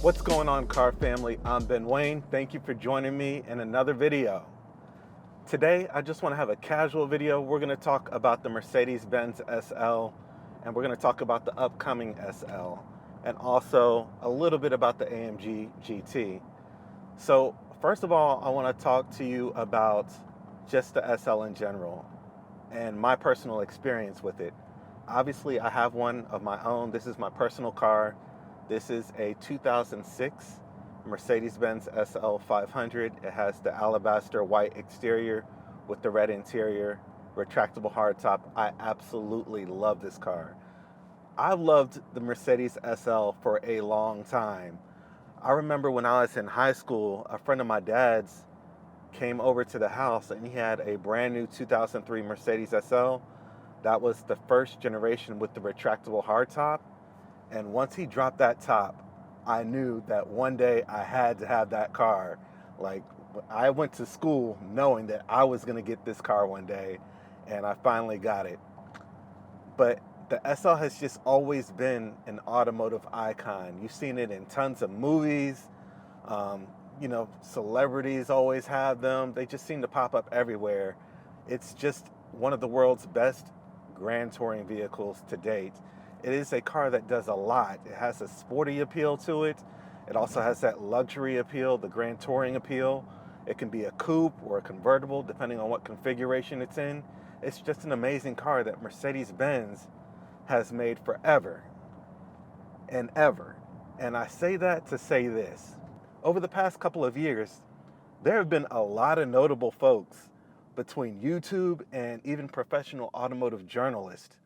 What's going on, car family? I'm Ben Wayne. Thank you for joining me in another video. Today, I just want to have a casual video. We're going to talk about the Mercedes-Benz SL, and we're going to talk about the upcoming SL, and also a little bit about the AMG GT. So first of all, I want to talk to you about just the SL in general and my personal experience with it. Obviously, I have one of my own. This is my personal car. This is a 2006 Mercedes-Benz SL 500. It has the alabaster white exterior with the red interior, retractable hardtop. I absolutely love this car. I've loved the Mercedes SL for a long time. I remember when I was in high school, a friend of my dad's came over to the house and he had a brand new 2003 Mercedes SL. That was the first generation with the retractable hardtop. And once he dropped that top, I knew that one day I had to have that car. Like, I went to school knowing that I was going to get this car one day, and I finally got it. But the SL has just always been an automotive icon. You've seen it in tons of movies. Celebrities always have them. They just seem to pop up everywhere. It's just one of the world's best grand touring vehicles to date. It is a car that does a lot. It has a sporty appeal to it. It also has that luxury appeal, the grand touring appeal. It can be a coupe or a convertible, depending on what configuration it's in. It's just an amazing car that Mercedes-Benz has made forever and ever. And I say that to say this. Over the past couple of years, there have been a lot of notable folks between YouTube and even professional automotive journalists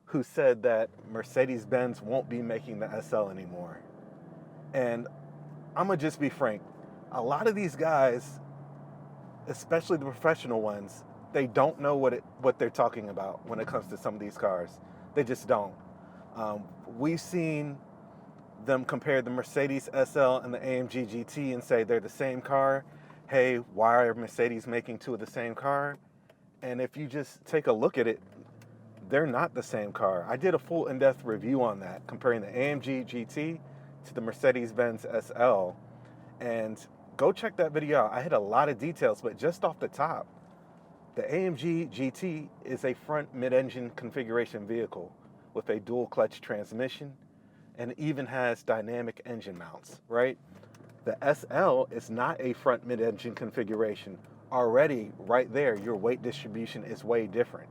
who said that Mercedes-Benz won't be making the SL anymore. And I'm gonna just be frank, a lot of these guys, especially the professional ones, they don't know what they're talking about when it comes to some of these cars. They just don't. We've seen them compare the Mercedes SL and the AMG GT and say they're the same car. Hey, why are Mercedes making two of the same car? And if you just take a look at it, they're not the same car. I did a full in-depth review on that, comparing the AMG GT to the Mercedes-Benz SL. And go check that video out. I hit a lot of details, but just off the top, the AMG GT is a front mid-engine configuration vehicle with a dual clutch transmission and even has dynamic engine mounts, right? The SL is not a front mid-engine configuration. Already, right there, your weight distribution is way different,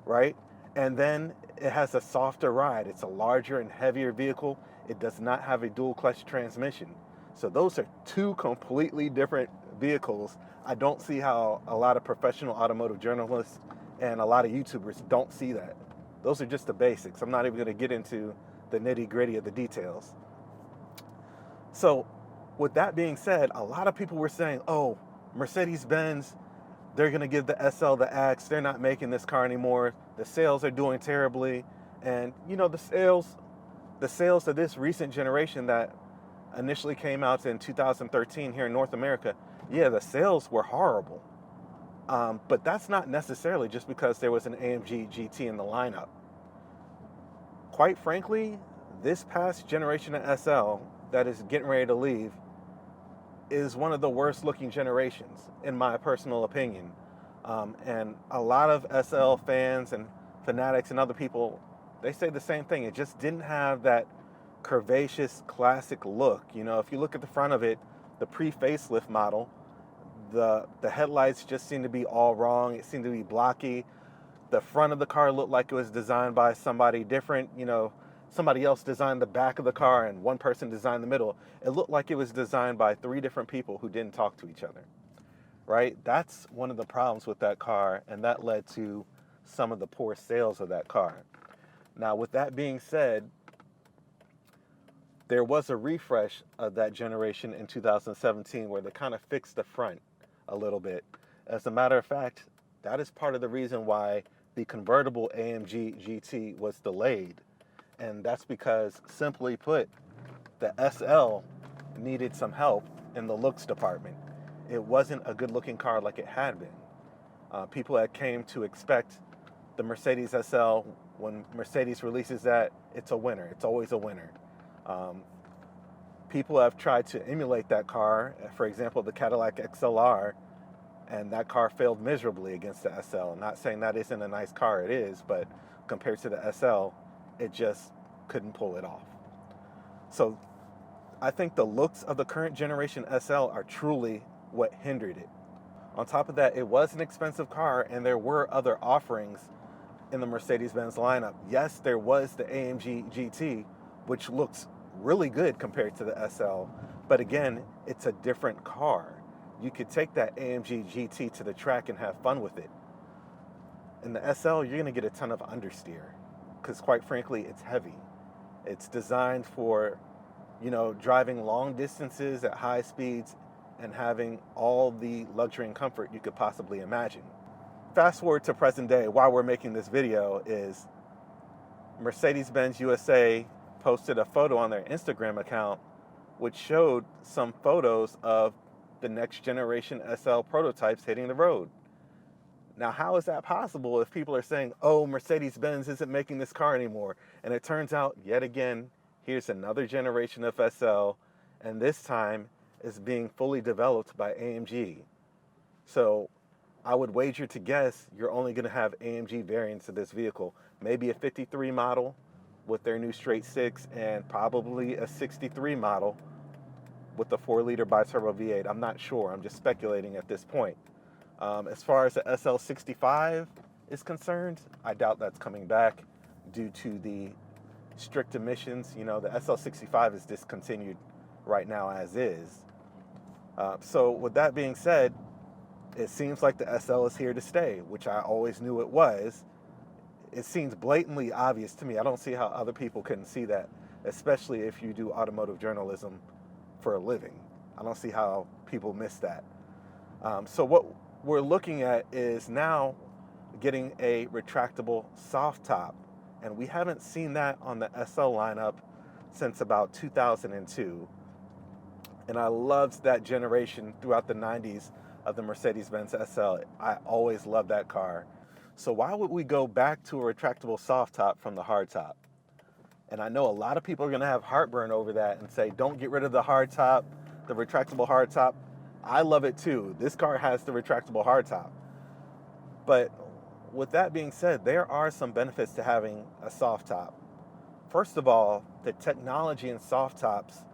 right? And then it has a softer ride. It's a larger and heavier vehicle. It does not have a dual clutch transmission. So those are two completely different vehicles. I don't see how a lot of professional automotive journalists and a lot of YouTubers don't see that. Those are just the basics. I'm not even going to get into the nitty-gritty of the details. So with that being said, a lot of people were saying, oh, Mercedes-Benz, they're going to give the SL the axe. They're not making this car anymore. The sales are doing terribly. And, the sales of this recent generation that initially came out in 2013 here in North America, yeah, the sales were horrible. But that's not necessarily just because there was an AMG GT in the lineup. Quite frankly, this past generation of SL that is getting ready to leave is one of the worst looking generations, in my personal opinion. And a lot of SL fans and fanatics and other people, they say the same thing. It just didn't have that curvaceous classic look. If you look at the front of it, the pre-facelift model, the headlights just seem to be all wrong. It seemed to be blocky. The front of the car looked like it was designed by somebody different. Somebody else designed the back of the car and one person designed the middle. It looked like it was designed by three different people who didn't talk to each other, right? That's one of the problems with that car, and that led to some of the poor sales of that car. Now, with that being said, there was a refresh of that generation in 2017 where they kind of fixed the front a little bit. As a matter of fact, that is part of the reason why the convertible AMG GT was delayed. And that's because, simply put, the SL needed some help in the looks department. It wasn't a good looking car like it had been. People had came to expect the Mercedes SL. When Mercedes releases that, it's a winner. It's always a winner. People have tried to emulate that car, for example, the Cadillac XLR, and that car failed miserably against the SL. I'm not saying that isn't a nice car, it is, but compared to the SL, it just couldn't pull it off. So I think the looks of the current generation SL are truly what hindered it. On top of that, it was an expensive car, and there were other offerings in the Mercedes-Benz lineup. Yes, there was the AMG GT, which looks really good compared to the SL, but again, it's a different car. You could take that AMG GT to the track and have fun with it. In the SL, you're going to get a ton of understeer because, quite frankly, it's heavy. It's designed for, driving long distances at high speeds and having all the luxury and comfort you could possibly imagine. Fast forward to present day, while we're making this video, is Mercedes-Benz USA posted a photo on their Instagram account which showed some photos of the next generation SL prototypes hitting the road. Now, how is that possible if people are saying, oh, Mercedes-Benz isn't making this car anymore? And it turns out, yet again, here's another generation of SL, and this time is being fully developed by AMG. So I would wager to guess you're only going to have AMG variants of this vehicle. Maybe a 53 model with their new straight six, and probably a 63 model with the 4-liter bi-turbo V8. I'm not sure. I'm just speculating at this point. As far as the SL65 is concerned, I doubt that's coming back due to the strict emissions. The SL65 is discontinued right now as is. So with that being said, it seems like the SL is here to stay, which I always knew it was. It seems blatantly obvious to me. I don't see how other people couldn't see that, especially if you do automotive journalism for a living. I don't see how people miss that. So what we're looking at is now getting a retractable soft top, and we haven't seen that on the SL lineup since about 2002. And I loved that generation throughout the 90s of the Mercedes-Benz SL. I always loved that car. So why would we go back to a retractable soft top from the hard top? And I know a lot of people are going to have heartburn over that and say, don't get rid of the hard top, the retractable hard top. I love it too. This car has the retractable hard top. But with that being said, there are some benefits to having a soft top. First of all, the technology in soft tops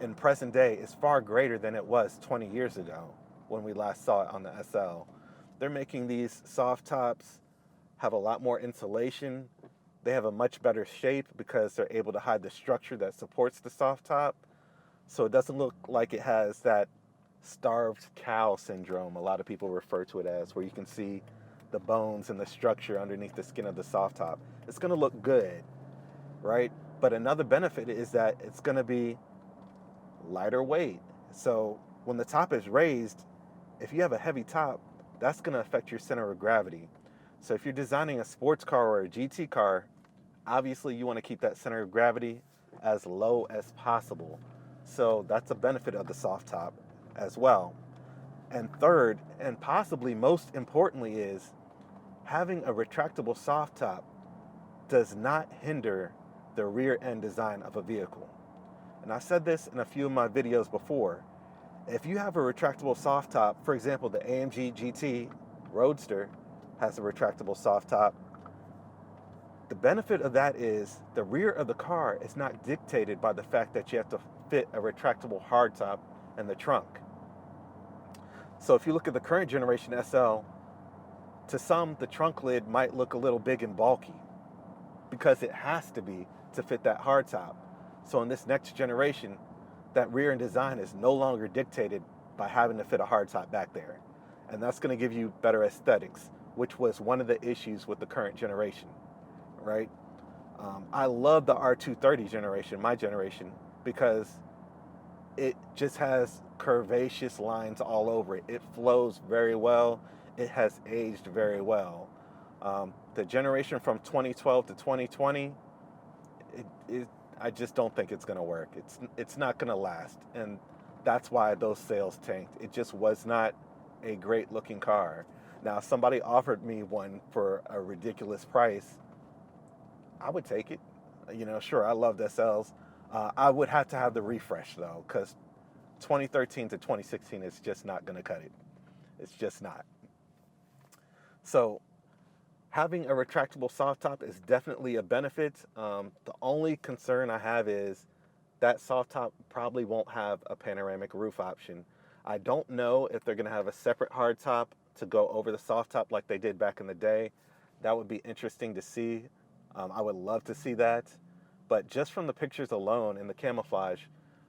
in present day is far greater than it was 20 years ago when we last saw it on the SL. They're making these soft tops have a lot more insulation. They have a much better shape because they're able to hide the structure that supports the soft top. So it doesn't look like it has that starved cow syndrome a lot of people refer to it as, where you can see the bones and the structure underneath the skin of the soft top. It's going to look good, right? But another benefit is that it's going to be lighter weight. So when the top is raised, if you have a heavy top, that's going to affect your center of gravity. So if you're designing a sports car or a GT car, obviously you want to keep that center of gravity as low as possible. So that's a benefit of the soft top as well. And third, and possibly most importantly, is having a retractable soft top does not hinder the rear end design of a vehicle. And I said this in a few of my videos before. If you have a retractable soft top, for example, the AMG GT Roadster has a retractable soft top. The benefit of that is the rear of the car is not dictated by the fact that you have to fit a retractable hardtop in the trunk. So if you look at the current generation SL, to some, the trunk lid might look a little big and bulky because it has to be to fit that hardtop. So in this next generation, that rear end design is no longer dictated by having to fit a hardtop back there. And that's going to give you better aesthetics, which was one of the issues with the current generation, right? I love the R230 generation, my generation, because it just has curvaceous lines all over it. It flows very well. It has aged very well. The generation from 2012 to 2020, I just don't think it's going to work. It's not going to last, and that's why those sales tanked. It just was not a great looking car. Now, if somebody offered me one for a ridiculous price, I would take it. Sure, I love SLs. I would have to have the refresh though, because 2013 to 2016 is just not going to cut it. It's just not. So having a retractable soft top is definitely a benefit. The only concern I have is that soft top probably won't have a panoramic roof option. I don't know if they're going to have a separate hard top to go over the soft top like they did back in the day. That would be interesting to see. I would love to see that. But just from the pictures alone and the camouflage,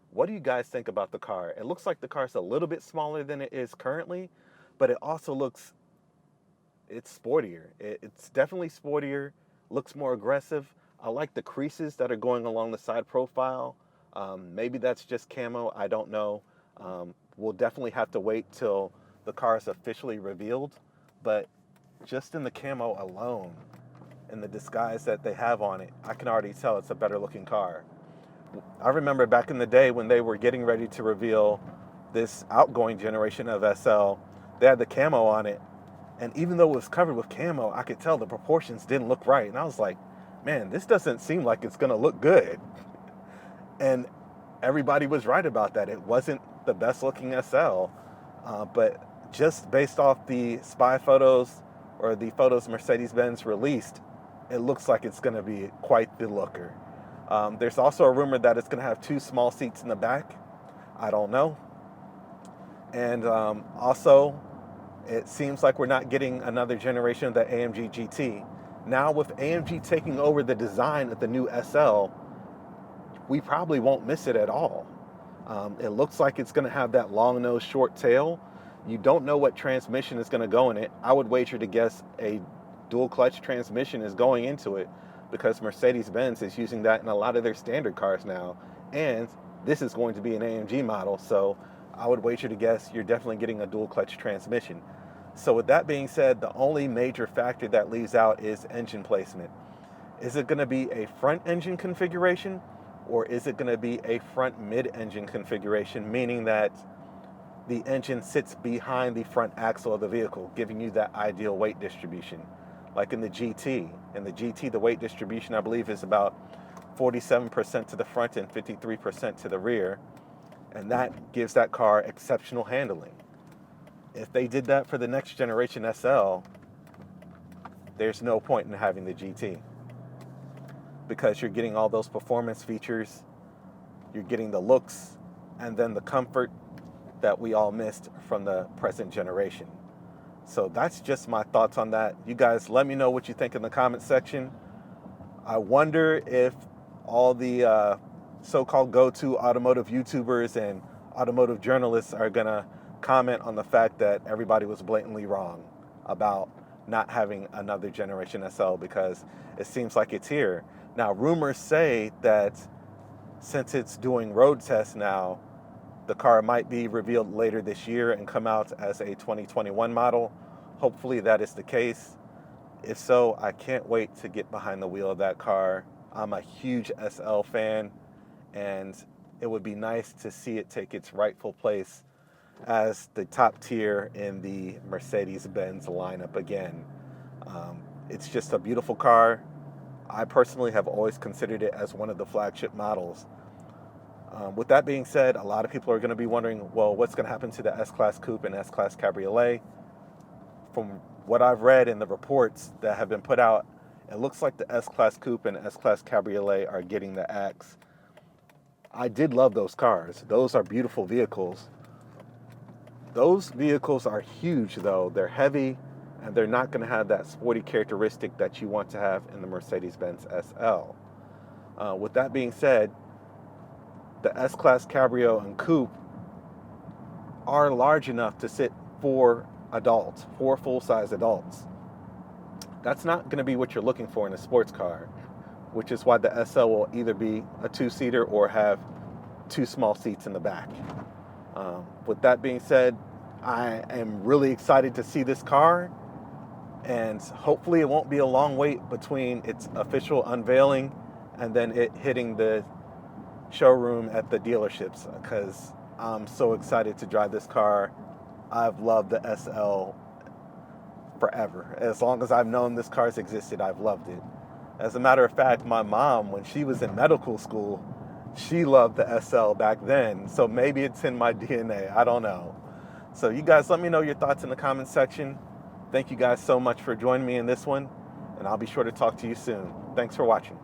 what do you guys think about the car? It looks like the car's a little bit smaller than it is currently, but it also looks, it's sportier. It's definitely sportier, looks more aggressive. I like the creases that are going along the side profile. Maybe that's just camo, I don't know. We'll definitely have to wait till the car is officially revealed, but just in the camo alone, and the disguise that they have on it, I can already tell it's a better looking car. I remember back in the day when they were getting ready to reveal this outgoing generation of SL, they had the camo on it, and even though it was covered with camo, I could tell the proportions didn't look right, and I was like, man, this doesn't seem like it's gonna look good. And everybody was right about that. It wasn't the best looking SL, but just based off the spy photos or the photos Mercedes-Benz released, it looks like it's going to be quite the looker. There's also a rumor that it's going to have 2 small seats in the back. I don't know. And also, it seems like we're not getting another generation of the AMG GT. Now with AMG taking over the design of the new SL, we probably won't miss it at all. It looks like it's going to have that long nose, short tail. You don't know what transmission is going to go in it. I would wager to guess a dual clutch transmission is going into it, because Mercedes-Benz is using that in a lot of their standard cars now. And this is going to be an AMG model, so I would wager to guess you're definitely getting a dual clutch transmission. So with that being said, the only major factor that leaves out is engine placement. Is it going to be a front engine configuration, or is it going to be a front mid-engine configuration, meaning that the engine sits behind the front axle of the vehicle, giving you that ideal weight distribution? Like in the GT. In the GT, the weight distribution, I believe, is about 47% to the front and 53% to the rear. And that gives that car exceptional handling. If they did that for the next generation SL, there's no point in having the GT, because you're getting all those performance features, you're getting the looks, and then the comfort that we all missed from the present generation. So that's just my thoughts on that. You guys let me know what you think in the comment section. I wonder if all the so-called go-to automotive YouTubers and automotive journalists are gonna comment on the fact that everybody was blatantly wrong about not having another generation SL, because it seems like it's here. Now, rumors say that since it's doing road tests now, the car might be revealed later this year and come out as a 2021 model. Hopefully that is the case. If so, I can't wait to get behind the wheel of that car. I'm a huge SL fan, and it would be nice to see it take its rightful place as the top tier in the Mercedes-Benz lineup again. It's just a beautiful car. I personally have always considered it as one of the flagship models. With that being said, a lot of people are going to be wondering, well, what's going to happen to the S-Class Coupe and S-Class Cabriolet? From what I've read in the reports that have been put out, it looks like the S-Class Coupe and S-Class Cabriolet are getting the axe. I did love those cars. Those are beautiful vehicles. Those vehicles are huge, though. They're heavy, and they're not going to have that sporty characteristic that you want to have in the Mercedes-Benz SL. With that being said, the S-Class Cabrio and Coupe are large enough to sit 4 adults, 4 full-size adults. That's not going to be what you're looking for in a sports car, which is why the SL will either be a 2-seater or have 2 small seats in the back. With that being said, I am really excited to see this car, and hopefully it won't be a long wait between its official unveiling and then it hitting the showroom at the dealerships, because I'm so excited to drive this car. I've loved the SL forever. As long as I've known this car's existed, I've loved it. As a matter of fact, my mom, when she was in medical school, she loved the SL back then. So maybe it's in my DNA. I don't know. So you guys let me know your thoughts in the comment section. Thank you guys so much for joining me in this one, and I'll be sure to talk to you soon. Thanks for watching.